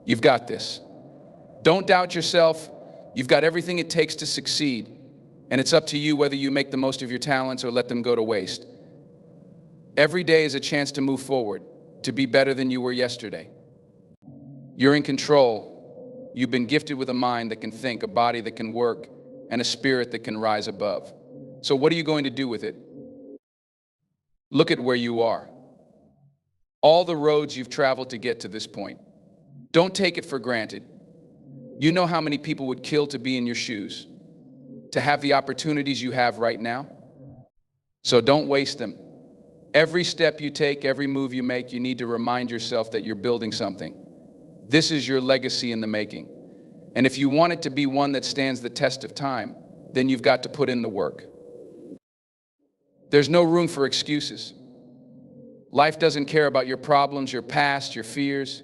You've got this. Don't doubt yourself. You've got everything it takes to succeed, and it's up to you whether you make the most of your talents or let them go to waste. Every day is a chance to move forward, to be better than you were yesterday. You're in control. You've been gifted with a mind that can think, a body that can work, and a spirit that can rise above. So what are you going to do with it? Look at where you are. All the roads you've traveled to get to this point. Don't take it for granted. You know how many people would kill to be in your shoes, to have the opportunities you have right now? So don't waste them. Every step you take, every move you make, you need to remind yourself that you're building something. This is your legacy in the making. And if you want it to be one that stands the test of time, then you've got to put in the work. There's no room for excuses. Life doesn't care about your problems, your past, your fears.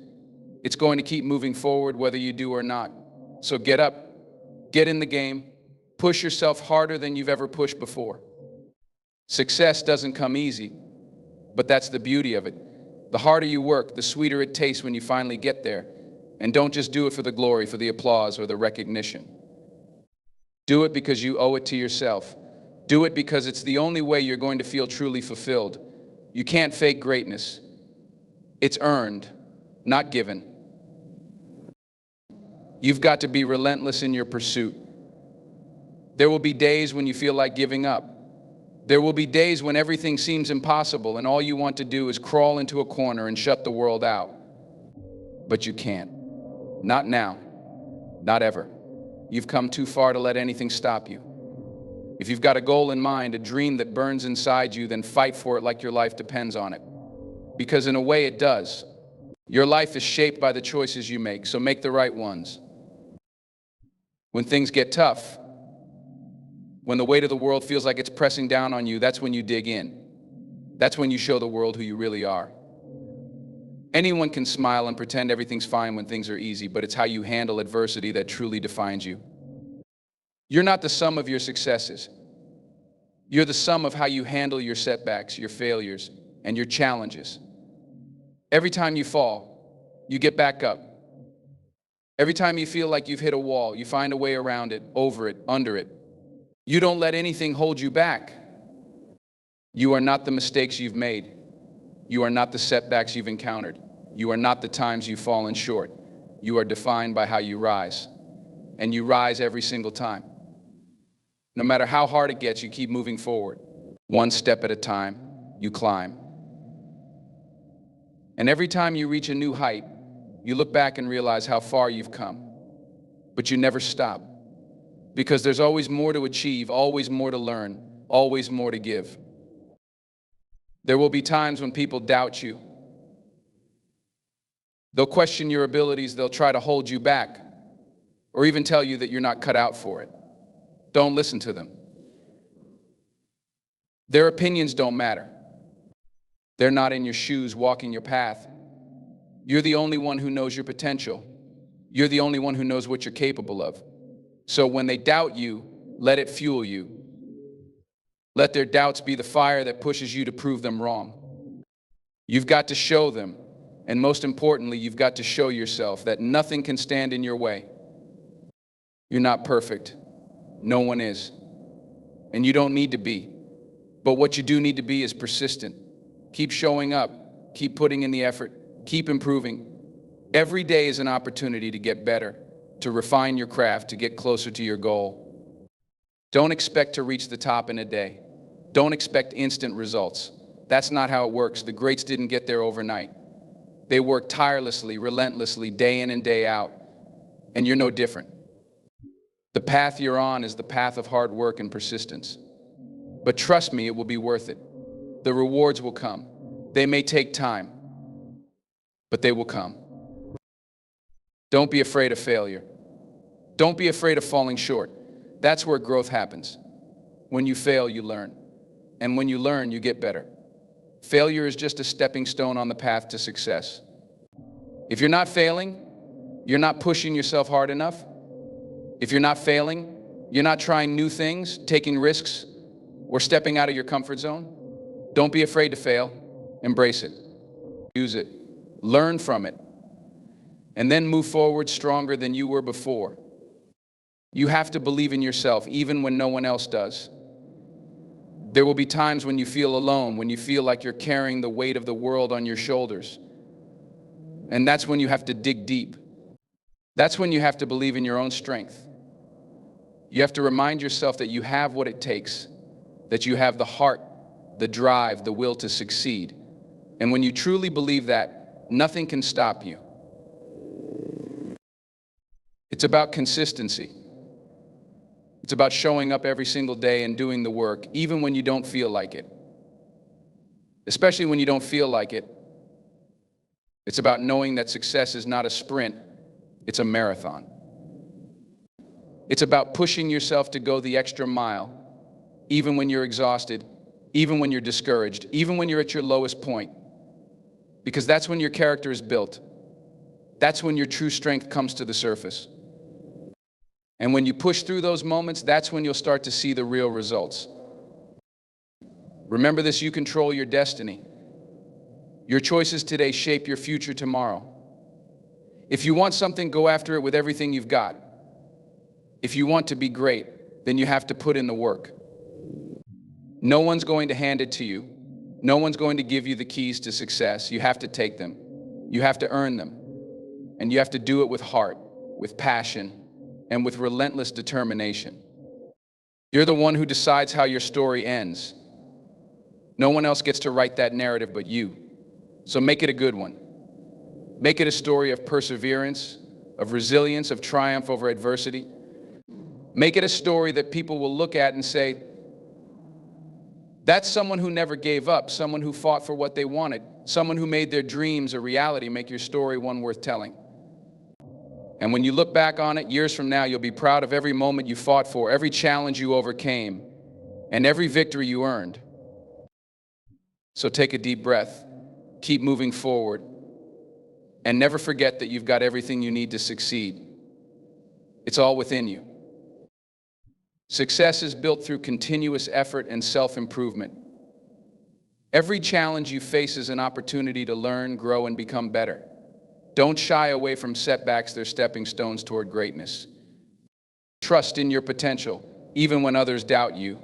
It's going to keep moving forward whether you do or not. So get up, get in the game, push yourself harder than you've ever pushed before. Success doesn't come easy, but that's the beauty of it. The harder you work, the sweeter it tastes when you finally get there. And don't just do it for the glory, for the applause, or the recognition. Do it because you owe it to yourself. Do it because it's the only way you're going to feel truly fulfilled. You can't fake greatness. It's earned, not given. You've got to be relentless in your pursuit. There will be days when you feel like giving up. There will be days when everything seems impossible and all you want to do is crawl into a corner and shut the world out. But you can't. Not now. Not ever. You've come too far to let anything stop you. If you've got a goal in mind, a dream that burns inside you, then fight for it like your life depends on it. Because in a way it does. Your life is shaped by the choices you make, so make the right ones. When things get tough, when the weight of the world feels like it's pressing down on you, that's when you dig in. That's when you show the world who you really are. Anyone can smile and pretend everything's fine when things are easy, but it's how you handle adversity that truly defines you. You're not the sum of your successes. You're the sum of how you handle your setbacks, your failures, and your challenges. Every time you fall, you get back up. Every time you feel like you've hit a wall, you find a way around it, over it, under it. You don't let anything hold you back. You are not the mistakes you've made. You are not the setbacks you've encountered. You are not the times you've fallen short. You are defined by how you rise. And you rise every single time. No matter how hard it gets, you keep moving forward. One step at a time, you climb. And every time you reach a new height, you look back and realize how far you've come. But you never stop. Because there's always more to achieve, always more to learn, always more to give. There will be times when people doubt you. They'll question your abilities, they'll try to hold you back, or even tell you that you're not cut out for it. Don't listen to them. Their opinions don't matter. They're not in your shoes walking your path. You're the only one who knows your potential. You're the only one who knows what you're capable of. So when they doubt you, let it fuel you. Let their doubts be the fire that pushes you to prove them wrong. You've got to show them, and most importantly, you've got to show yourself that nothing can stand in your way. You're not perfect. No one is. And you don't need to be. But what you do need to be is persistent. Keep showing up. Keep putting in the effort. Keep improving. Every day is an opportunity to get better, to refine your craft, to get closer to your goal. Don't expect to reach the top in a day. Don't expect instant results. That's not how it works. The greats didn't get there overnight. They worked tirelessly, relentlessly, day in and day out. And you're no different. The path you're on is the path of hard work and persistence. But trust me, it will be worth it. The rewards will come. They may take time, but they will come. Don't be afraid of failure. Don't be afraid of falling short. That's where growth happens. When you fail, you learn. And when you learn, you get better. Failure is just a stepping stone on the path to success. If you're not failing, you're not pushing yourself hard enough. If you're not failing, you're not trying new things, taking risks, or stepping out of your comfort zone. Don't be afraid to fail. Embrace it. Use it. Learn from it. and then move forward stronger than you were before. You have to believe in yourself, even when no one else does. There will be times when you feel alone, when you feel like you're carrying the weight of the world on your shoulders. And that's when you have to dig deep. That's when you have to believe in your own strength. You have to remind yourself that you have what it takes, that you have the heart, the drive, the will to succeed. And when you truly believe that, nothing can stop you. It's about consistency. It's about showing up every single day and doing the work, even when you don't feel like it. Especially when you don't feel like it. It's about knowing that success is not a sprint, it's a marathon. It's about pushing yourself to go the extra mile, even when you're exhausted, even when you're discouraged, even when you're at your lowest point. Because that's when your character is built. That's when your true strength comes to the surface. And when you push through those moments, that's when you'll start to see the real results. Remember this: you control your destiny. Your choices today shape your future tomorrow. If you want something, go after it with everything you've got. If you want to be great, then you have to put in the work. No one's going to hand it to you. No one's going to give you the keys to success. You have to take them. You have to earn them. And you have to do it with heart, with passion, and with relentless determination. You're the one who decides how your story ends. No one else gets to write that narrative but you. So make it a good one. Make it a story of perseverance, of resilience, of triumph over adversity. Make it a story that people will look at and say, that's someone who never gave up, someone who fought for what they wanted, someone who made their dreams a reality. Make your story one worth telling. And when you look back on it years from now, you'll be proud of every moment you fought for, every challenge you overcame, and every victory you earned. So take a deep breath, keep moving forward, and never forget that you've got everything you need to succeed. It's all within you. Success is built through continuous effort and self-improvement. Every challenge you face is an opportunity to learn, grow, and become better. Don't shy away from setbacks. They're stepping stones toward greatness. Trust in your potential, even when others doubt you.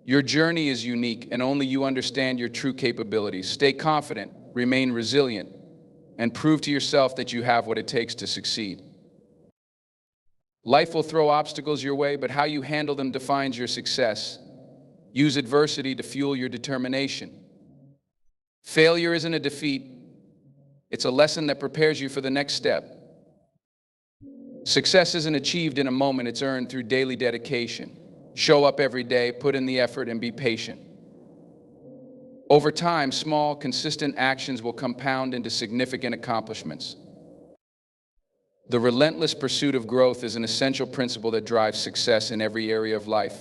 Your journey is unique, and only you understand your true capabilities. Stay confident, remain resilient, and prove to yourself that you have what it takes to succeed. Life will throw obstacles your way, but how you handle them defines your success. Use adversity to fuel your determination. Failure isn't a defeat. It's a lesson that prepares you for the next step. Success isn't achieved in a moment, it's earned through daily dedication. Show up every day, put in the effort, and be patient. Over time, small, consistent actions will compound into significant accomplishments. The relentless pursuit of growth is an essential principle that drives success in every area of life.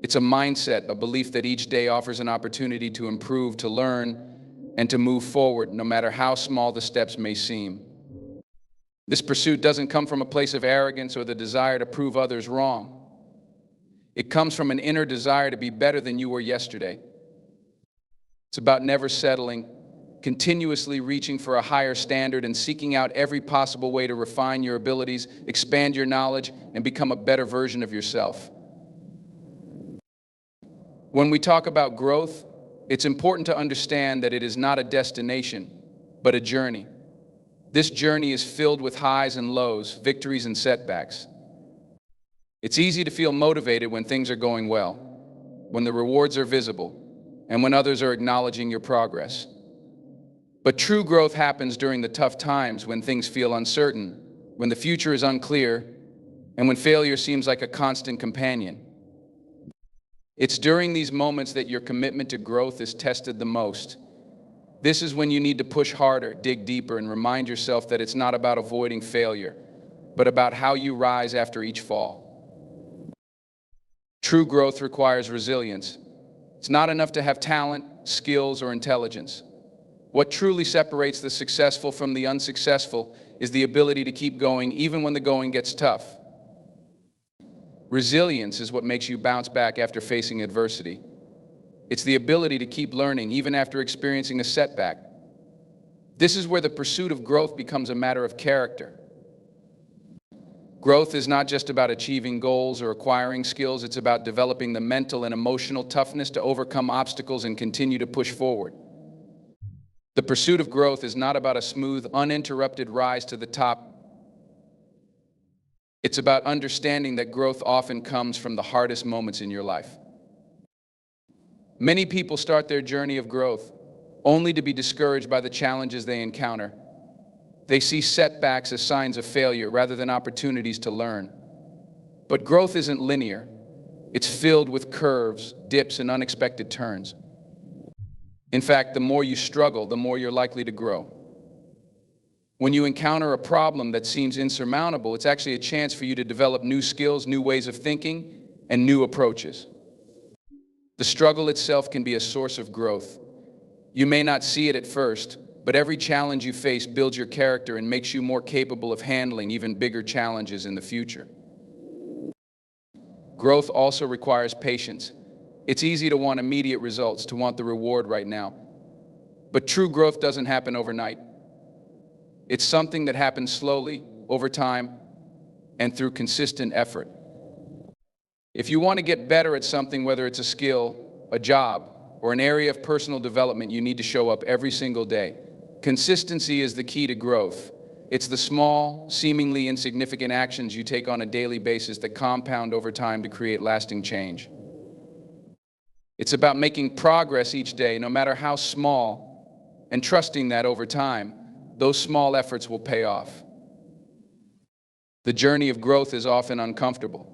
It's a mindset, a belief that each day offers an opportunity to improve, to learn, and to move forward, no matter how small the steps may seem. This pursuit doesn't come from a place of arrogance or the desire to prove others wrong. It comes from an inner desire to be better than you were yesterday. It's about never settling, continuously reaching for a higher standard and seeking out every possible way to refine your abilities, expand your knowledge, and become a better version of yourself. When we talk about growth, it's important to understand that it is not a destination, but a journey. This journey is filled with highs and lows, victories and setbacks. It's easy to feel motivated when things are going well, when the rewards are visible, and when others are acknowledging your progress. But true growth happens during the tough times, when things feel uncertain, when the future is unclear, and when failure seems like a constant companion. It's during these moments that your commitment to growth is tested the most. This is when you need to push harder, dig deeper, and remind yourself that it's not about avoiding failure, but about how you rise after each fall. True growth requires resilience. It's not enough to have talent, skills, or intelligence. What truly separates the successful from the unsuccessful is the ability to keep going even when the going gets tough. Resilience is what makes you bounce back after facing adversity. It's the ability to keep learning even after experiencing a setback. This is where the pursuit of growth becomes a matter of character. Growth is not just about achieving goals or acquiring skills, it's about developing the mental and emotional toughness to overcome obstacles and continue to push forward. The pursuit of growth is not about a smooth, uninterrupted rise to the top. It's about understanding that growth often comes from the hardest moments in your life. Many people start their journey of growth only to be discouraged by the challenges they encounter. They see setbacks as signs of failure rather than opportunities to learn. But growth isn't linear. It's filled with curves, dips, and unexpected turns. In fact, the more you struggle, the more you're likely to grow. When you encounter a problem that seems insurmountable, it's actually a chance for you to develop new skills, new ways of thinking, and new approaches. The struggle itself can be a source of growth. You may not see it at first, but every challenge you face builds your character and makes you more capable of handling even bigger challenges in the future. Growth also requires patience. It's easy to want immediate results, to want the reward right now. But true growth doesn't happen overnight. It's something that happens slowly, over time, and through consistent effort. If you want to get better at something, whether it's a skill, a job, or an area of personal development, you need to show up every single day. Consistency is the key to growth. It's the small, seemingly insignificant actions you take on a daily basis that compound over time to create lasting change. It's about making progress each day, no matter how small, and trusting that over time, those small efforts will pay off. The journey of growth is often uncomfortable.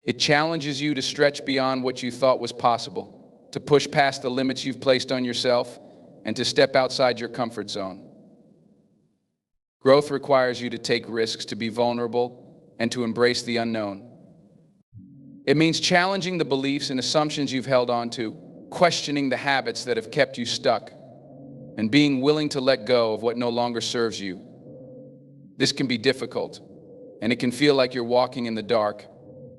It challenges you to stretch beyond what you thought was possible, to push past the limits you've placed on yourself, and to step outside your comfort zone. Growth requires you to take risks, to be vulnerable, and to embrace the unknown. It means challenging the beliefs and assumptions you've held on to, questioning the habits that have kept you stuck, and being willing to let go of what no longer serves you. This can be difficult, and it can feel like you're walking in the dark,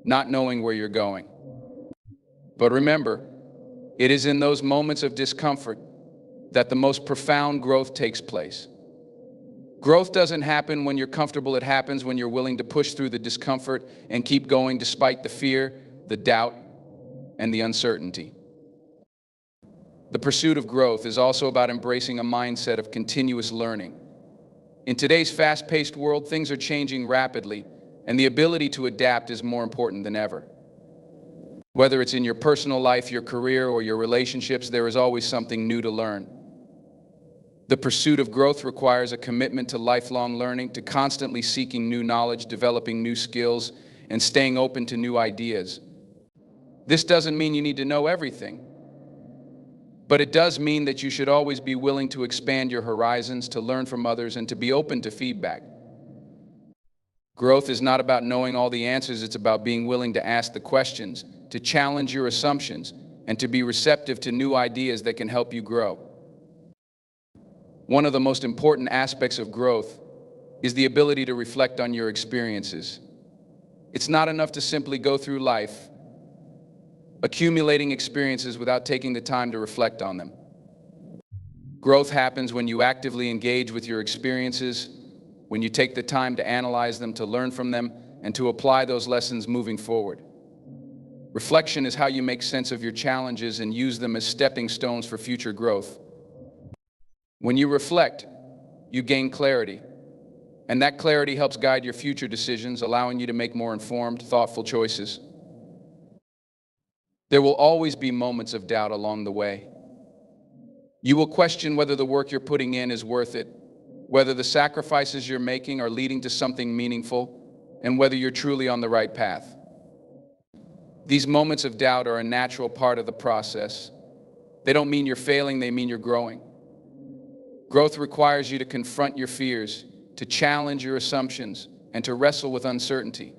not knowing where you're going. But remember, it is in those moments of discomfort that the most profound growth takes place. Growth doesn't happen when you're comfortable, it happens when you're willing to push through the discomfort and keep going despite the fear, the doubt, and the uncertainty. The pursuit of growth is also about embracing a mindset of continuous learning. In today's fast-paced world, things are changing rapidly, and the ability to adapt is more important than ever. Whether it's in your personal life, your career, or your relationships, there is always something new to learn. The pursuit of growth requires a commitment to lifelong learning, to constantly seeking new knowledge, developing new skills, and staying open to new ideas. This doesn't mean you need to know everything, but it does mean that you should always be willing to expand your horizons, to learn from others, and to be open to feedback. Growth is not about knowing all the answers, it's about being willing to ask the questions, to challenge your assumptions, and to be receptive to new ideas that can help you grow. One of the most important aspects of growth is the ability to reflect on your experiences. It's not enough to simply go through life, accumulating experiences without taking the time to reflect on them. Growth happens when you actively engage with your experiences, when you take the time to analyze them, to learn from them, and to apply those lessons moving forward. Reflection is how you make sense of your challenges and use them as stepping stones for future growth. When you reflect, you gain clarity, and that clarity helps guide your future decisions, allowing you to make more informed, thoughtful choices. There will always be moments of doubt along the way. You will question whether the work you're putting in is worth it, whether the sacrifices you're making are leading to something meaningful, and whether you're truly on the right path. These moments of doubt are a natural part of the process. They don't mean you're failing, they mean you're growing. Growth requires you to confront your fears, to challenge your assumptions, and to wrestle with uncertainty.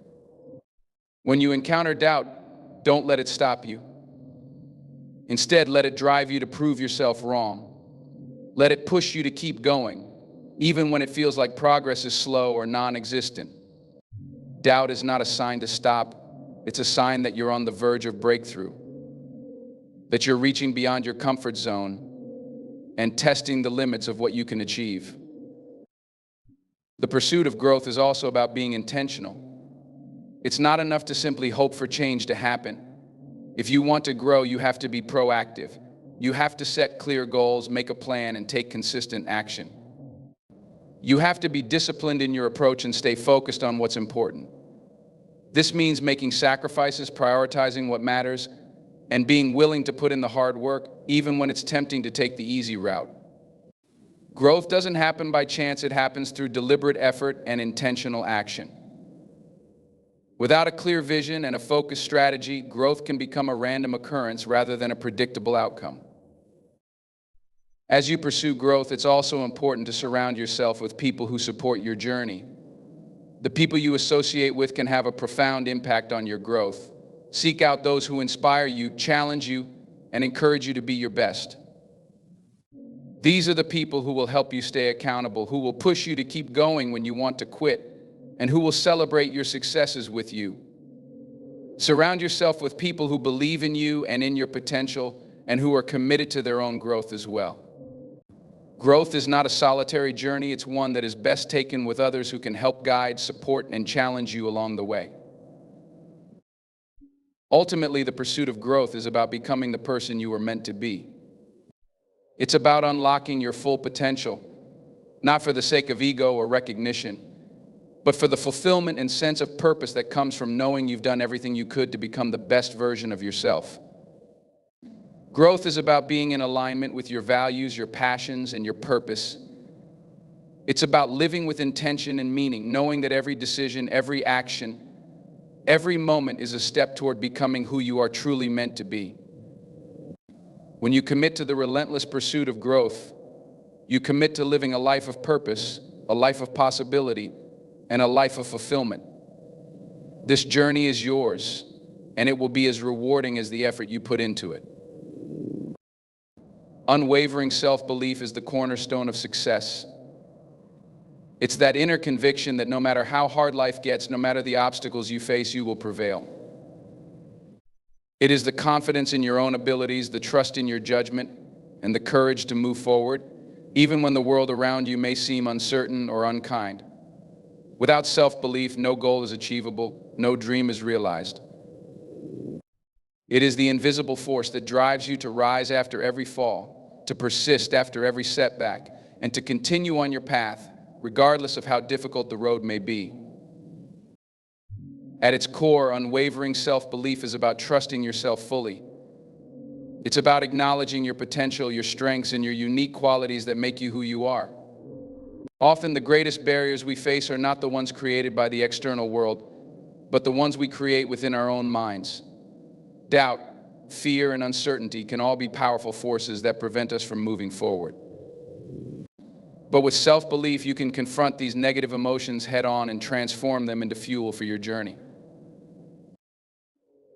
When you encounter doubt, don't let it stop you. Instead, let it drive you to prove yourself wrong. Let it push you to keep going, even when it feels like progress is slow or non-existent. Doubt is not a sign to stop. It's a sign that you're on the verge of breakthrough, that you're reaching beyond your comfort zone and testing the limits of what you can achieve. The pursuit of growth is also about being intentional. It's not enough to simply hope for change to happen. If you want to grow, you have to be proactive. You have to set clear goals, make a plan, and take consistent action. You have to be disciplined in your approach and stay focused on what's important. This means making sacrifices, prioritizing what matters, and being willing to put in the hard work, even when it's tempting to take the easy route. Growth doesn't happen by chance, it happens through deliberate effort and intentional action. Without a clear vision and a focused strategy, growth can become a random occurrence rather than a predictable outcome. As you pursue growth, it's also important to surround yourself with people who support your journey. The people you associate with can have a profound impact on your growth. Seek out those who inspire you, challenge you, and encourage you to be your best. These are the people who will help you stay accountable, who will push you to keep going when you want to quit, and who will celebrate your successes with you. Surround yourself with people who believe in you and in your potential, and who are committed to their own growth as well. Growth is not a solitary journey, it's one that is best taken with others who can help guide, support, and challenge you along the way. Ultimately, the pursuit of growth is about becoming the person you were meant to be. It's about unlocking your full potential, not for the sake of ego or recognition, but for the fulfillment and sense of purpose that comes from knowing you've done everything you could to become the best version of yourself. Growth is about being in alignment with your values, your passions, and your purpose. It's about living with intention and meaning, knowing that every decision, every action, every moment is a step toward becoming who you are truly meant to be. When you commit to the relentless pursuit of growth, you commit to living a life of purpose, a life of possibility, and a life of fulfillment. This journey is yours, and it will be as rewarding as the effort you put into it. Unwavering self-belief is the cornerstone of success. It's that inner conviction that no matter how hard life gets, no matter the obstacles you face, you will prevail. It is the confidence in your own abilities, the trust in your judgment, and the courage to move forward, even when the world around you may seem uncertain or unkind. Without self-belief, no goal is achievable, no dream is realized. It is the invisible force that drives you to rise after every fall, to persist after every setback, and to continue on your path, regardless of how difficult the road may be. At its core, unwavering self-belief is about trusting yourself fully. It's about acknowledging your potential, your strengths, and your unique qualities that make you who you are. Often the greatest barriers we face are not the ones created by the external world, but the ones we create within our own minds. Doubt, fear, and uncertainty can all be powerful forces that prevent us from moving forward. But with self-belief, you can confront these negative emotions head-on and transform them into fuel for your journey.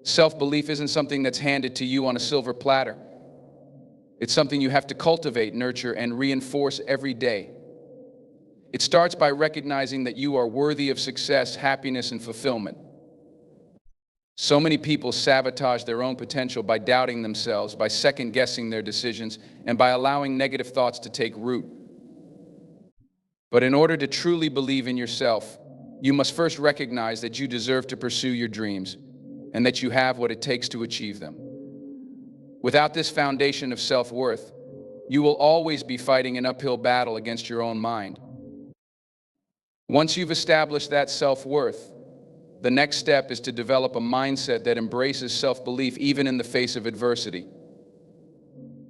Self-belief isn't something that's handed to you on a silver platter. It's something you have to cultivate, nurture, and reinforce every day. It starts by recognizing that you are worthy of success, happiness, and fulfillment. So many people sabotage their own potential by doubting themselves, by second-guessing their decisions, and by allowing negative thoughts to take root. But in order to truly believe in yourself, you must first recognize that you deserve to pursue your dreams and that you have what it takes to achieve them. Without this foundation of self-worth, you will always be fighting an uphill battle against your own mind. Once you've established that self-worth, the next step is to develop a mindset that embraces self-belief even in the face of adversity.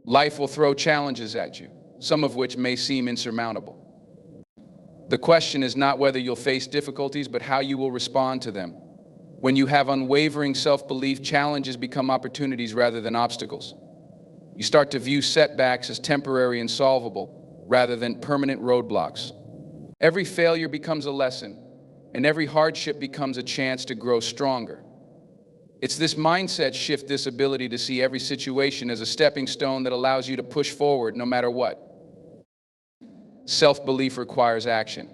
Life will throw challenges at you, some of which may seem insurmountable. The question is not whether you'll face difficulties, but how you will respond to them. When you have unwavering self-belief, challenges become opportunities rather than obstacles. You start to view setbacks as temporary and solvable, rather than permanent roadblocks. Every failure becomes a lesson, and every hardship becomes a chance to grow stronger. It's this mindset shift, this ability to see every situation as a stepping stone that allows you to push forward no matter what. Self-belief requires action.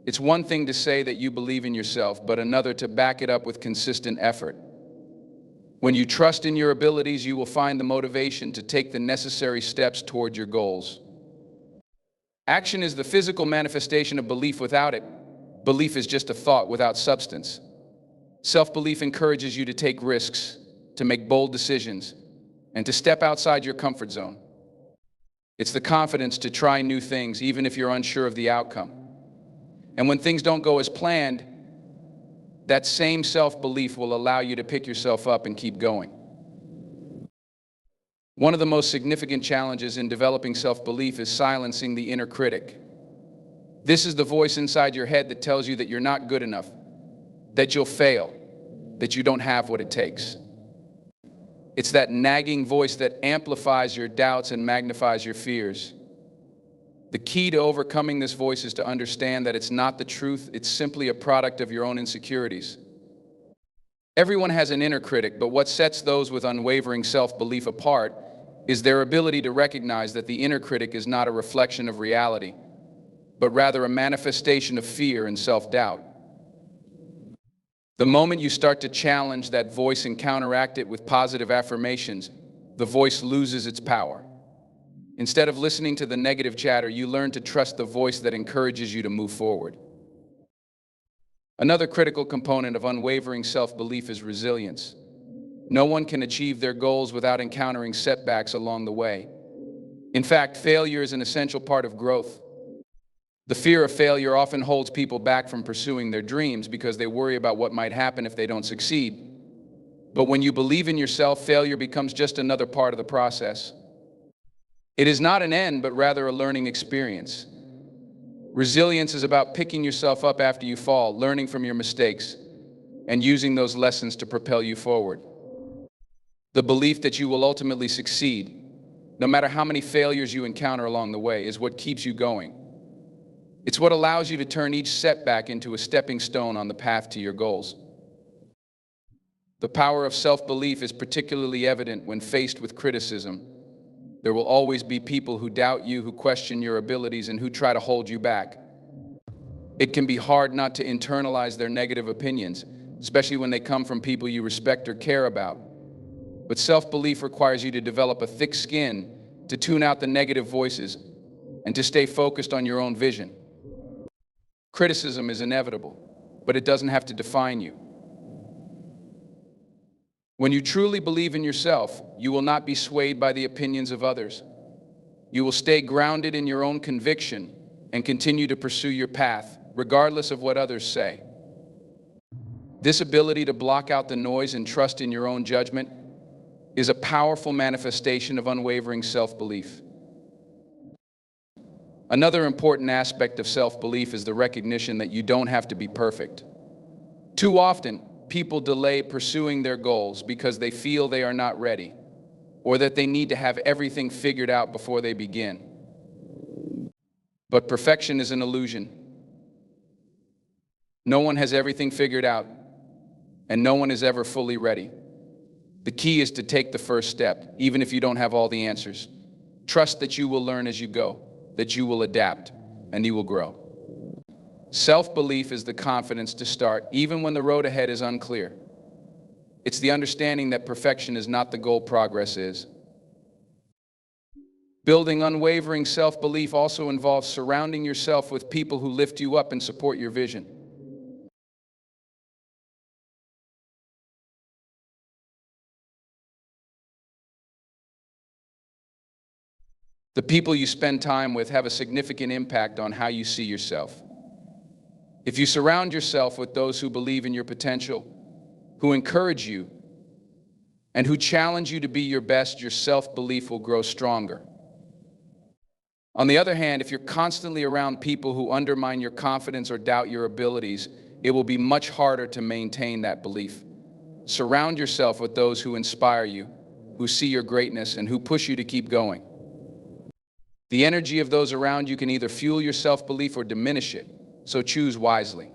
It's one thing to say that you believe in yourself, but another to back it up with consistent effort. When you trust in your abilities, you will find the motivation to take the necessary steps toward your goals. Action is the physical manifestation of belief. Without it, belief is just a thought without substance. Self-belief encourages you to take risks, to make bold decisions, and to step outside your comfort zone. It's the confidence to try new things, even if you're unsure of the outcome. And when things don't go as planned, that same self-belief will allow you to pick yourself up and keep going. One of the most significant challenges in developing self-belief is silencing the inner critic. This is the voice inside your head that tells you that you're not good enough, that you'll fail, that you don't have what it takes. It's that nagging voice that amplifies your doubts and magnifies your fears. The key to overcoming this voice is to understand that it's not the truth, it's simply a product of your own insecurities. Everyone has an inner critic, but what sets those with unwavering self-belief apart is their ability to recognize that the inner critic is not a reflection of reality, but rather a manifestation of fear and self-doubt. The moment you start to challenge that voice and counteract it with positive affirmations, the voice loses its power. Instead of listening to the negative chatter, you learn to trust the voice that encourages you to move forward. Another critical component of unwavering self-belief is resilience. No one can achieve their goals without encountering setbacks along the way. In fact, failure is an essential part of growth. The fear of failure often holds people back from pursuing their dreams because they worry about what might happen if they don't succeed. But when you believe in yourself, failure becomes just another part of the process. It is not an end, but rather a learning experience. Resilience is about picking yourself up after you fall, learning from your mistakes, and using those lessons to propel you forward. The belief that you will ultimately succeed, no matter how many failures you encounter along the way, is what keeps you going. It's what allows you to turn each setback into a stepping stone on the path to your goals. The power of self-belief is particularly evident when faced with criticism. There will always be people who doubt you, who question your abilities, and who try to hold you back. It can be hard not to internalize their negative opinions, especially when they come from people you respect or care about. But self-belief requires you to develop a thick skin, to tune out the negative voices, and to stay focused on your own vision. Criticism is inevitable, but it doesn't have to define you. When you truly believe in yourself, you will not be swayed by the opinions of others. You will stay grounded in your own conviction and continue to pursue your path, regardless of what others say. This ability to block out the noise and trust in your own judgment is a powerful manifestation of unwavering self-belief. Another important aspect of self-belief is the recognition that you don't have to be perfect. Too often, people delay pursuing their goals because they feel they are not ready, or that they need to have everything figured out before they begin. But perfection is an illusion. No one has everything figured out, and no one is ever fully ready. The key is to take the first step, even if you don't have all the answers. Trust that you will learn as you go, that you will adapt, and you will grow. Self-belief is the confidence to start, even when the road ahead is unclear. It's the understanding that perfection is not the goal, progress is. Building unwavering self-belief also involves surrounding yourself with people who lift you up and support your vision. The people you spend time with have a significant impact on how you see yourself. If you surround yourself with those who believe in your potential, who encourage you, and who challenge you to be your best, your self-belief will grow stronger. On the other hand, if you're constantly around people who undermine your confidence or doubt your abilities, it will be much harder to maintain that belief. Surround yourself with those who inspire you, who see your greatness, and who push you to keep going. The energy of those around you can either fuel your self-belief or diminish it, so choose wisely.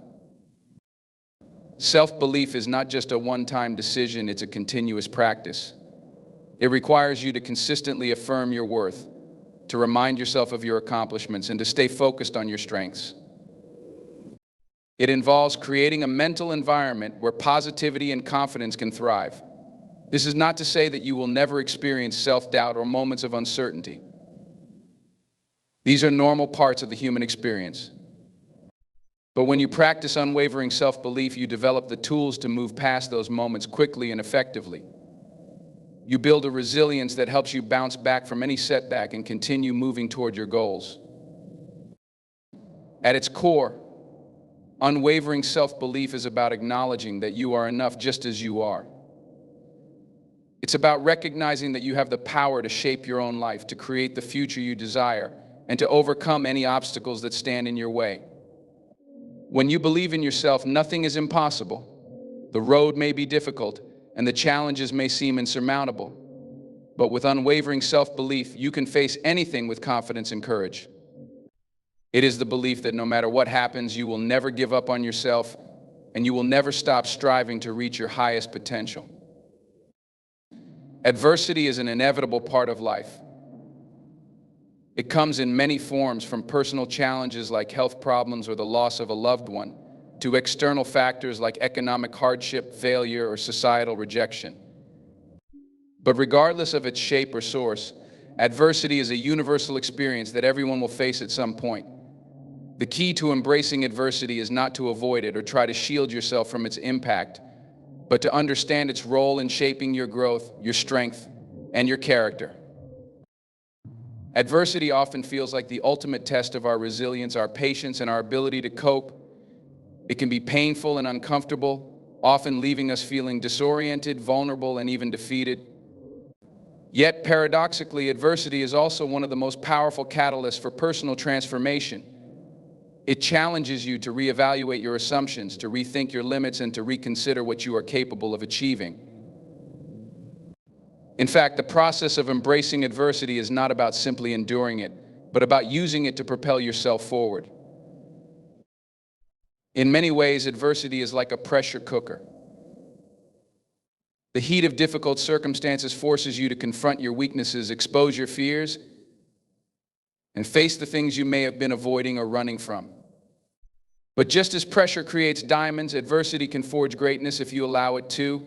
Self-belief is not just a one-time decision, it's a continuous practice. It requires you to consistently affirm your worth, to remind yourself of your accomplishments, and to stay focused on your strengths. It involves creating a mental environment where positivity and confidence can thrive. This is not to say that you will never experience self-doubt or moments of uncertainty. These are normal parts of the human experience. But when you practice unwavering self-belief, you develop the tools to move past those moments quickly and effectively. You build a resilience that helps you bounce back from any setback and continue moving toward your goals. At its core, unwavering self-belief is about acknowledging that you are enough just as you are. It's about recognizing that you have the power to shape your own life, to create the future you desire, and to overcome any obstacles that stand in your way. When you believe in yourself, nothing is impossible. The road may be difficult, and the challenges may seem insurmountable. But with unwavering self-belief, you can face anything with confidence and courage. It is the belief that no matter what happens, you will never give up on yourself, and you will never stop striving to reach your highest potential. Adversity is an inevitable part of life. It comes in many forms, from personal challenges like health problems or the loss of a loved one, to external factors like economic hardship, failure, or societal rejection. But regardless of its shape or source, adversity is a universal experience that everyone will face at some point. The key to embracing adversity is not to avoid it or try to shield yourself from its impact, but to understand its role in shaping your growth, your strength, and your character. Adversity often feels like the ultimate test of our resilience, our patience, and our ability to cope. It can be painful and uncomfortable, often leaving us feeling disoriented, vulnerable, and even defeated. Yet, paradoxically, adversity is also one of the most powerful catalysts for personal transformation. It challenges you to reevaluate your assumptions, to rethink your limits, and to reconsider what you are capable of achieving. In fact, the process of embracing adversity is not about simply enduring it, but about using it to propel yourself forward. In many ways, adversity is like a pressure cooker. The heat of difficult circumstances forces you to confront your weaknesses, expose your fears, and face the things you may have been avoiding or running from. But just as pressure creates diamonds, adversity can forge greatness if you allow it to.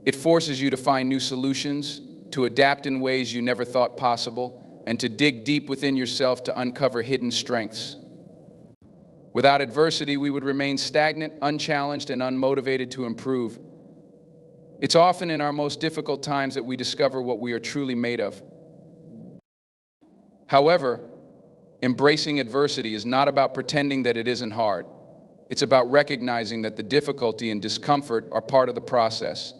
It forces you to find new solutions, to adapt in ways you never thought possible, and to dig deep within yourself to uncover hidden strengths. Without adversity, we would remain stagnant, unchallenged, and unmotivated to improve. It's often in our most difficult times that we discover what we are truly made of. However, embracing adversity is not about pretending that it isn't hard. It's about recognizing that the difficulty and discomfort are part of the process.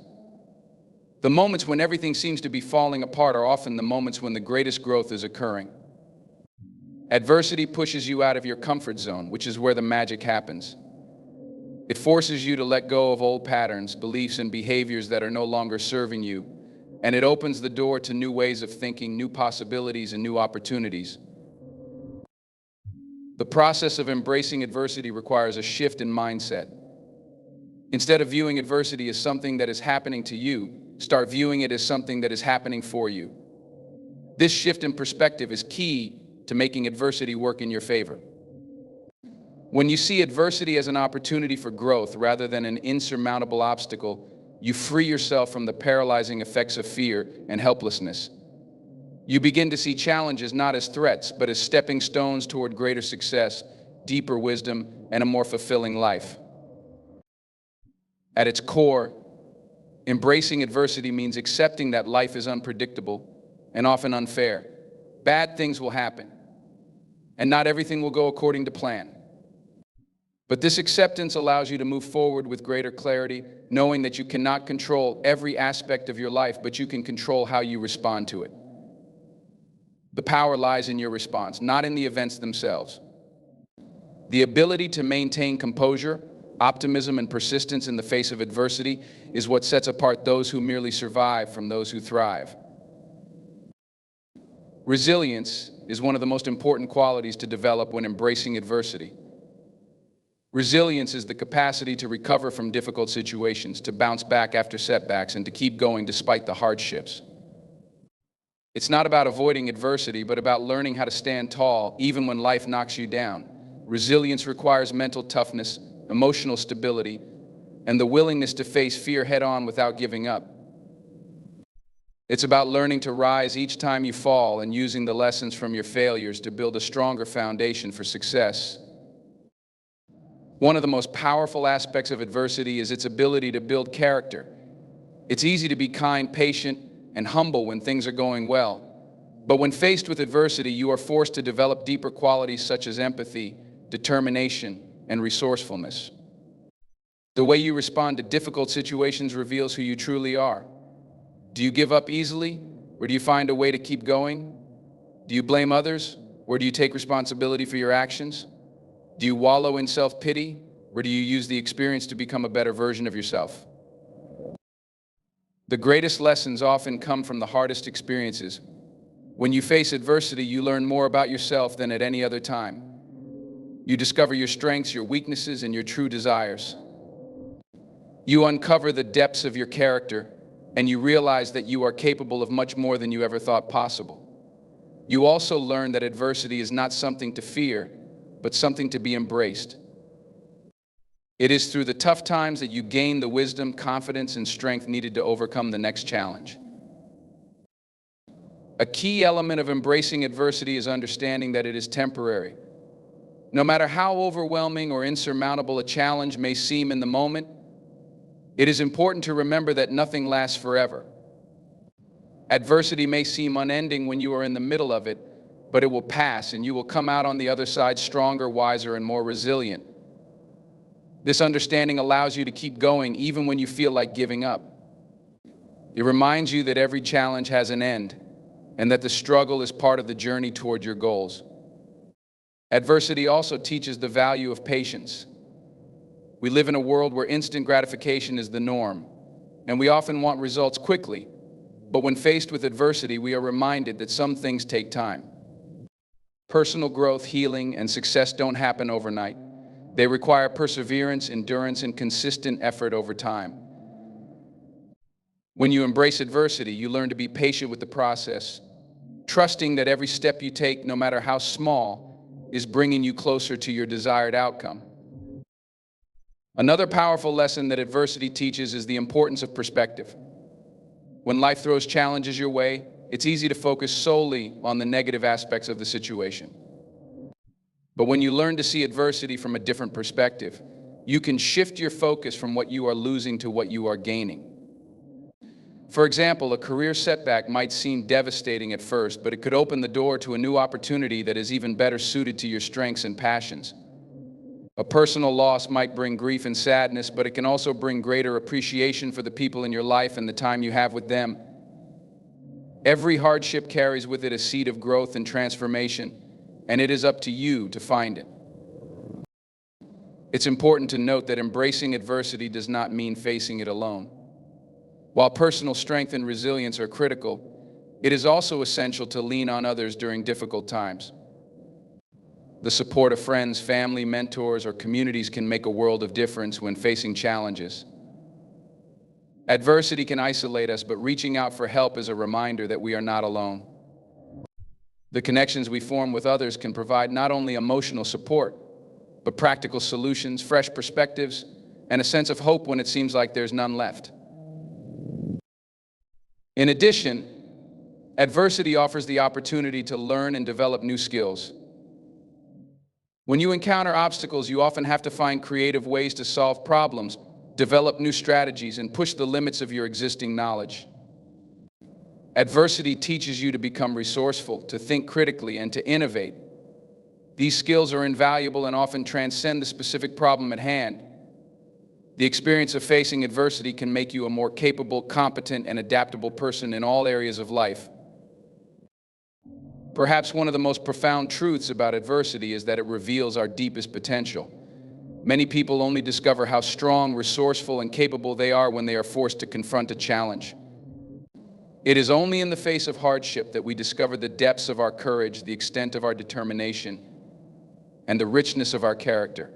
The moments when everything seems to be falling apart are often the moments when the greatest growth is occurring. Adversity pushes you out of your comfort zone, which is where the magic happens. It forces you to let go of old patterns, beliefs, and behaviors that are no longer serving you, and it opens the door to new ways of thinking, new possibilities, and new opportunities. The process of embracing adversity requires a shift in mindset. Instead of viewing adversity as something that is happening to you, start viewing it as something that is happening for you. This shift in perspective is key to making adversity work in your favor. When you see adversity as an opportunity for growth rather than an insurmountable obstacle, you free yourself from the paralyzing effects of fear and helplessness. You begin to see challenges not as threats, but as stepping stones toward greater success, deeper wisdom, and a more fulfilling life. At its core, embracing adversity means accepting that life is unpredictable and often unfair. Bad things will happen, and not everything will go according to plan. But this acceptance allows you to move forward with greater clarity, knowing that you cannot control every aspect of your life, but you can control how you respond to it. The power lies in your response, not in the events themselves. The ability to maintain composure, optimism, and persistence in the face of adversity is what sets apart those who merely survive from those who thrive. Resilience is one of the most important qualities to develop when embracing adversity. Resilience is the capacity to recover from difficult situations, to bounce back after setbacks, and to keep going despite the hardships. It's not about avoiding adversity, but about learning how to stand tall even when life knocks you down. Resilience requires mental toughness, emotional stability, and the willingness to face fear head-on without giving up. It's about learning to rise each time you fall and using the lessons from your failures to build a stronger foundation for success. One of the most powerful aspects of adversity is its ability to build character. It's easy to be kind, patient, and humble when things are going well. But when faced with adversity, you are forced to develop deeper qualities such as empathy, determination, and resourcefulness. The way you respond to difficult situations reveals who you truly are. Do you give up easily, or do you find a way to keep going? Do you blame others, or do you take responsibility for your actions? Do you wallow in self-pity, or do you use the experience to become a better version of yourself? The greatest lessons often come from the hardest experiences. When you face adversity, you learn more about yourself than at any other time. You discover your strengths, your weaknesses, and your true desires. You uncover the depths of your character, and you realize that you are capable of much more than you ever thought possible. You also learn that adversity is not something to fear, but something to be embraced. It is through the tough times that you gain the wisdom, confidence, and strength needed to overcome the next challenge. A key element of embracing adversity is understanding that it is temporary. No matter how overwhelming or insurmountable a challenge may seem in the moment, it is important to remember that nothing lasts forever. Adversity may seem unending when you are in the middle of it, but it will pass and you will come out on the other side stronger, wiser, and more resilient. This understanding allows you to keep going even when you feel like giving up. It reminds you that every challenge has an end and that the struggle is part of the journey toward your goals. Adversity also teaches the value of patience. We live in a world where instant gratification is the norm, and we often want results quickly. But when faced with adversity, we are reminded that some things take time. Personal growth, healing, and success don't happen overnight. They require perseverance, endurance, and consistent effort over time. When you embrace adversity, you learn to be patient with the process, trusting that every step you take, no matter how small, is bringing you closer to your desired outcome. Another powerful lesson that adversity teaches is the importance of perspective. When life throws challenges your way, it's easy to focus solely on the negative aspects of the situation. But when you learn to see adversity from a different perspective, you can shift your focus from what you are losing to what you are gaining. For example, a career setback might seem devastating at first, but it could open the door to a new opportunity that is even better suited to your strengths and passions. A personal loss might bring grief and sadness, but it can also bring greater appreciation for the people in your life and the time you have with them. Every hardship carries with it a seed of growth and transformation, and it is up to you to find it. It's important to note that embracing adversity does not mean facing it alone. While personal strength and resilience are critical, it is also essential to lean on others during difficult times. The support of friends, family, mentors, or communities can make a world of difference when facing challenges. Adversity can isolate us, but reaching out for help is a reminder that we are not alone. The connections we form with others can provide not only emotional support, but practical solutions, fresh perspectives, and a sense of hope when it seems like there's none left. In addition, adversity offers the opportunity to learn and develop new skills. When you encounter obstacles, you often have to find creative ways to solve problems, develop new strategies, and push the limits of your existing knowledge. Adversity teaches you to become resourceful, to think critically, and to innovate. These skills are invaluable and often transcend the specific problem at hand. The experience of facing adversity can make you a more capable, competent, and adaptable person in all areas of life. Perhaps one of the most profound truths about adversity is that it reveals our deepest potential. Many people only discover how strong, resourceful, and capable they are when they are forced to confront a challenge. It is only in the face of hardship that we discover the depths of our courage, the extent of our determination, and the richness of our character.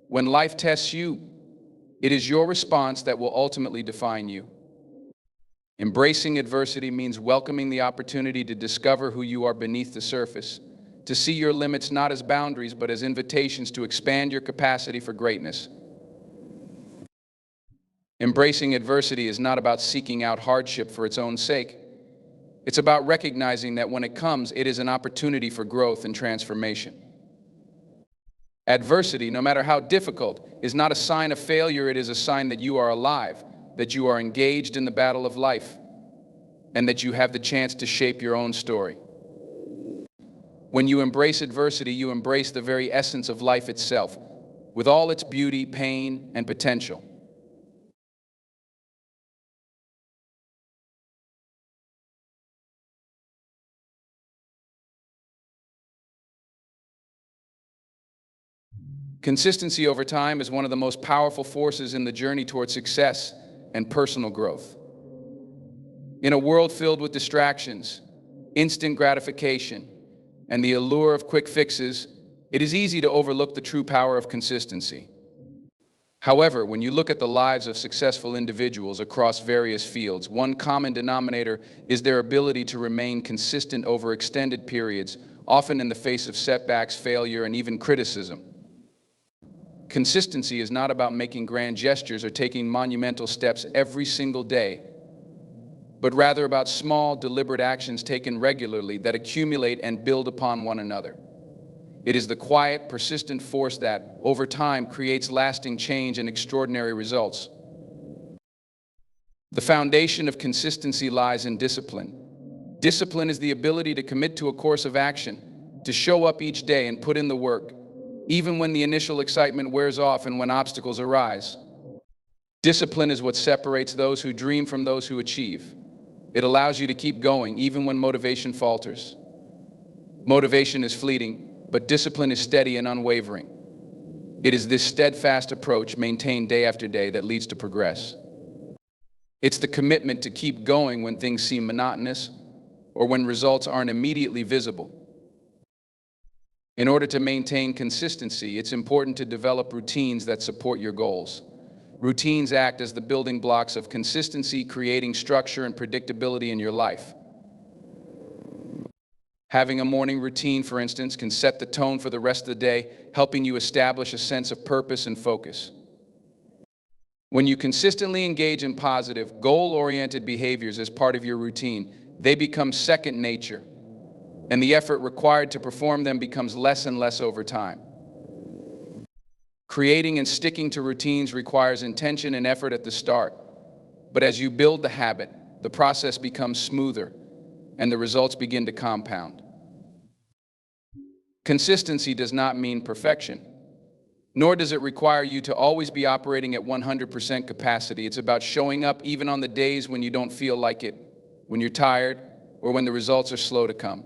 When life tests you, it is your response that will ultimately define you. Embracing adversity means welcoming the opportunity to discover who you are beneath the surface, to see your limits not as boundaries but as invitations to expand your capacity for greatness. Embracing adversity is not about seeking out hardship for its own sake. It's about recognizing that when it comes, it is an opportunity for growth and transformation. Adversity, no matter how difficult, is not a sign of failure. It is a sign that you are alive, that you are engaged in the battle of life, and that you have the chance to shape your own story. When you embrace adversity, you embrace the very essence of life itself, with all its beauty, pain, and potential. Consistency over time is one of the most powerful forces in the journey toward success and personal growth. In a world filled with distractions, instant gratification, and the allure of quick fixes, it is easy to overlook the true power of consistency. However, when you look at the lives of successful individuals across various fields, one common denominator is their ability to remain consistent over extended periods, often in the face of setbacks, failure, and even criticism. Consistency is not about making grand gestures or taking monumental steps every single day, but rather about small, deliberate actions taken regularly that accumulate and build upon one another. It is the quiet, persistent force that, over time, creates lasting change and extraordinary results. The foundation of consistency lies in discipline. Discipline is the ability to commit to a course of action, to show up each day and put in the work, even when the initial excitement wears off and when obstacles arise. Discipline is what separates those who dream from those who achieve. It allows you to keep going even when motivation falters. Motivation is fleeting, but discipline is steady and unwavering. It is this steadfast approach, maintained day after day, that leads to progress. It's the commitment to keep going when things seem monotonous or when results aren't immediately visible. In order to maintain consistency, it's important to develop routines that support your goals. Routines act as the building blocks of consistency, creating structure and predictability in your life. Having a morning routine, for instance, can set the tone for the rest of the day, helping you establish a sense of purpose and focus. When you consistently engage in positive, goal-oriented behaviors as part of your routine, they become second nature, and the effort required to perform them becomes less and less over time. Creating and sticking to routines requires intention and effort at the start, but as you build the habit, the process becomes smoother, and the results begin to compound. Consistency does not mean perfection, nor does it require you to always be operating at 100% capacity. It's about showing up even on the days when you don't feel like it, when you're tired, or when the results are slow to come.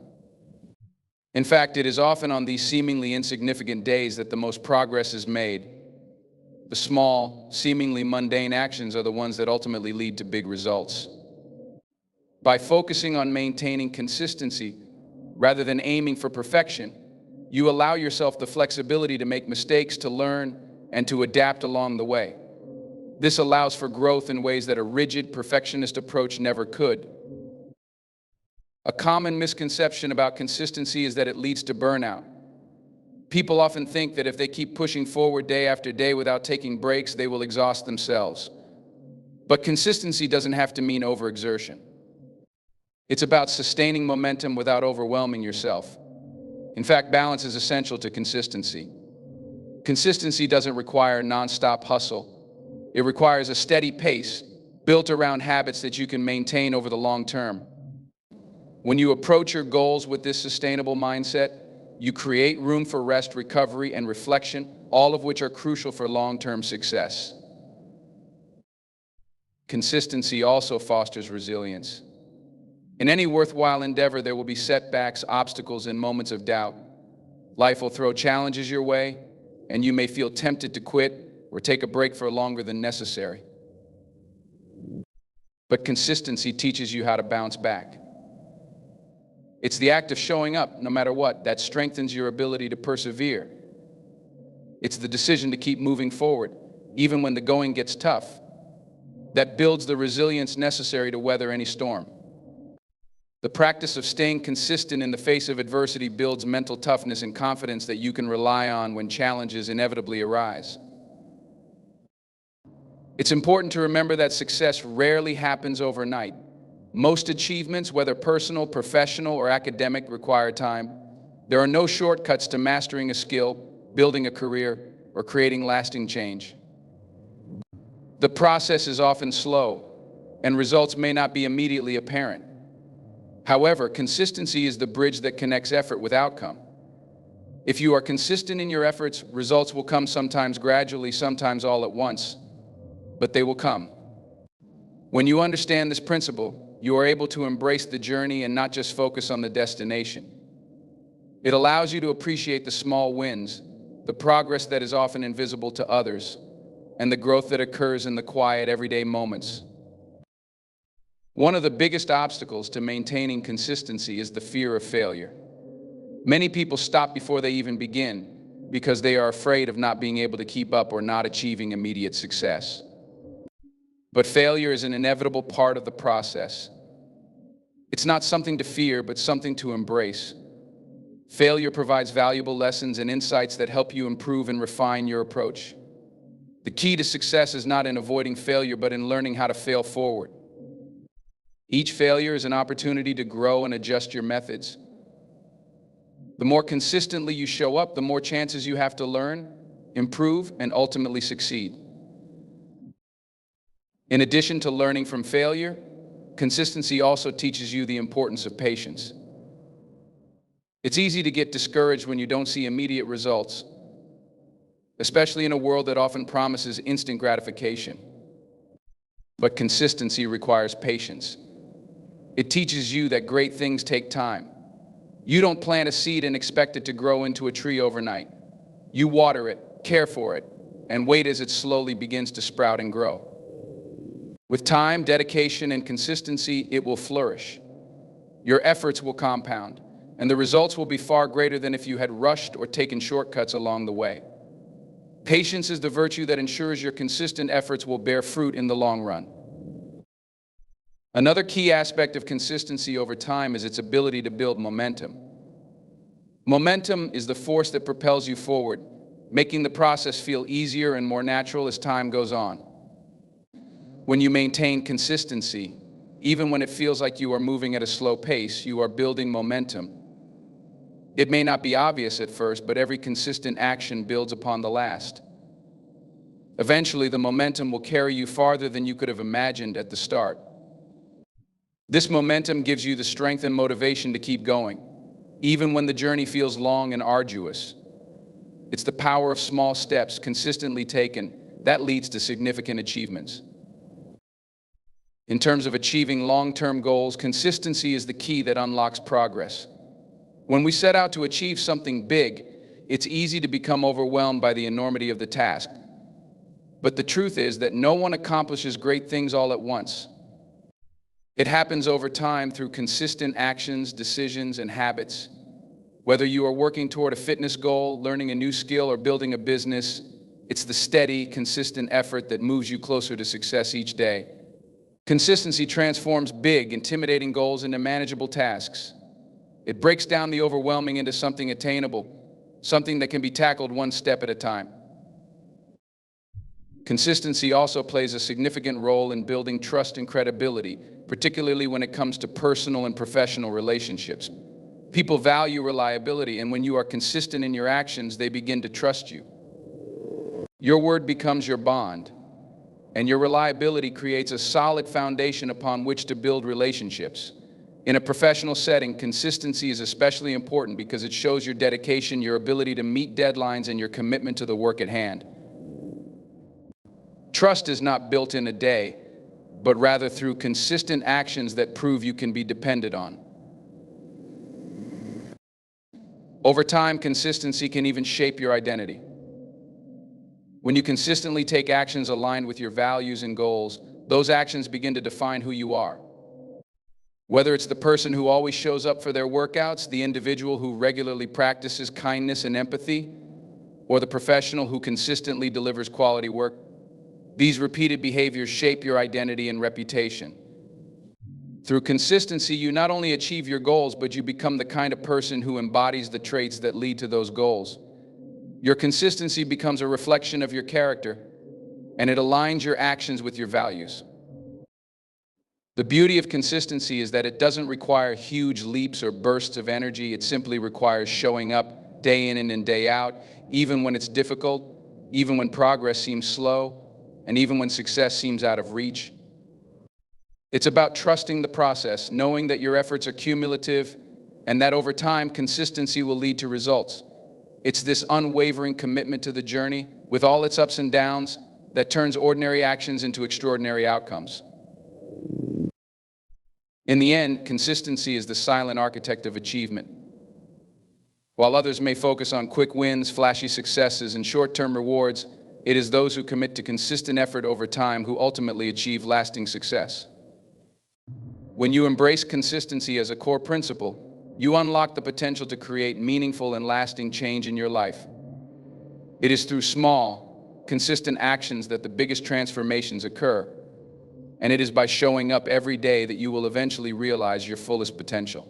In fact, it is often on these seemingly insignificant days that the most progress is made. The small, seemingly mundane actions are the ones that ultimately lead to big results. By focusing on maintaining consistency rather than aiming for perfection, you allow yourself the flexibility to make mistakes, to learn, and to adapt along the way. This allows for growth in ways that a rigid, perfectionist approach never could. A common misconception about consistency is that it leads to burnout. People often think that if they keep pushing forward day after day without taking breaks, they will exhaust themselves. But consistency doesn't have to mean overexertion. It's about sustaining momentum without overwhelming yourself. In fact, balance is essential to consistency. Consistency doesn't require nonstop hustle. It requires a steady pace built around habits that you can maintain over the long term. When you approach your goals with this sustainable mindset, you create room for rest, recovery, and reflection, all of which are crucial for long-term success. Consistency also fosters resilience. In any worthwhile endeavor, there will be setbacks, obstacles, and moments of doubt. Life will throw challenges your way, and you may feel tempted to quit or take a break for longer than necessary. But consistency teaches you how to bounce back. It's the act of showing up, no matter what, that strengthens your ability to persevere. It's the decision to keep moving forward, even when the going gets tough, that builds the resilience necessary to weather any storm. The practice of staying consistent in the face of adversity builds mental toughness and confidence that you can rely on when challenges inevitably arise. It's important to remember that success rarely happens overnight. Most achievements, whether personal, professional, or academic, require time. There are no shortcuts to mastering a skill, building a career, or creating lasting change. The process is often slow, and results may not be immediately apparent. However, consistency is the bridge that connects effort with outcome. If you are consistent in your efforts, results will come sometimes gradually, sometimes all at once, but they will come. When you understand this principle, you are able to embrace the journey and not just focus on the destination. It allows you to appreciate the small wins, the progress that is often invisible to others, and the growth that occurs in the quiet, everyday moments. One of the biggest obstacles to maintaining consistency is the fear of failure. Many people stop before they even begin because they are afraid of not being able to keep up or not achieving immediate success. But failure is an inevitable part of the process. It's not something to fear, but something to embrace. Failure provides valuable lessons and insights that help you improve and refine your approach. The key to success is not in avoiding failure, but in learning how to fail forward. Each failure is an opportunity to grow and adjust your methods. The more consistently you show up, the more chances you have to learn, improve, and ultimately succeed. In addition to learning from failure, consistency also teaches you the importance of patience. It's easy to get discouraged when you don't see immediate results, especially in a world that often promises instant gratification. But consistency requires patience. It teaches you that great things take time. You don't plant a seed and expect it to grow into a tree overnight. You water it, care for it, and wait as it slowly begins to sprout and grow. With time, dedication, and consistency, it will flourish. Your efforts will compound, and the results will be far greater than if you had rushed or taken shortcuts along the way. Patience is the virtue that ensures your consistent efforts will bear fruit in the long run. Another key aspect of consistency over time is its ability to build momentum. Momentum is the force that propels you forward, making the process feel easier and more natural as time goes on. When you maintain consistency, even when it feels like you are moving at a slow pace, you are building momentum. It may not be obvious at first, but every consistent action builds upon the last. Eventually, the momentum will carry you farther than you could have imagined at the start. This momentum gives you the strength and motivation to keep going, even when the journey feels long and arduous. It's the power of small steps consistently taken that leads to significant achievements. In terms of achieving long-term goals, consistency is the key that unlocks progress. When we set out to achieve something big, it's easy to become overwhelmed by the enormity of the task. But the truth is that no one accomplishes great things all at once. It happens over time through consistent actions, decisions, and habits. Whether you are working toward a fitness goal, learning a new skill, or building a business, it's the steady, consistent effort that moves you closer to success each day. Consistency transforms big, intimidating goals into manageable tasks. It breaks down the overwhelming into something attainable, something that can be tackled one step at a time. Consistency also plays a significant role in building trust and credibility, particularly when it comes to personal and professional relationships. People value reliability, and when you are consistent in your actions, they begin to trust you. Your word becomes your bond, and your reliability creates a solid foundation upon which to build relationships. In a professional setting, consistency is especially important because it shows your dedication, your ability to meet deadlines, and your commitment to the work at hand. Trust is not built in a day, but rather through consistent actions that prove you can be depended on. Over time, consistency can even shape your identity. When you consistently take actions aligned with your values and goals, those actions begin to define who you are. Whether it's the person who always shows up for their workouts, the individual who regularly practices kindness and empathy, or the professional who consistently delivers quality work, these repeated behaviors shape your identity and reputation. Through consistency, you not only achieve your goals, but you become the kind of person who embodies the traits that lead to those goals. Your consistency becomes a reflection of your character, and it aligns your actions with your values. The beauty of consistency is that it doesn't require huge leaps or bursts of energy. It simply requires showing up day in and day out, even when it's difficult, even when progress seems slow, and even when success seems out of reach. It's about trusting the process, knowing that your efforts are cumulative, and that over time, consistency will lead to results. It's this unwavering commitment to the journey, with all its ups and downs, that turns ordinary actions into extraordinary outcomes. In the end, consistency is the silent architect of achievement. While others may focus on quick wins, flashy successes, and short-term rewards, it is those who commit to consistent effort over time who ultimately achieve lasting success. When you embrace consistency as a core principle, you unlock the potential to create meaningful and lasting change in your life. It is through small, consistent actions that the biggest transformations occur, and it is by showing up every day that you will eventually realize your fullest potential.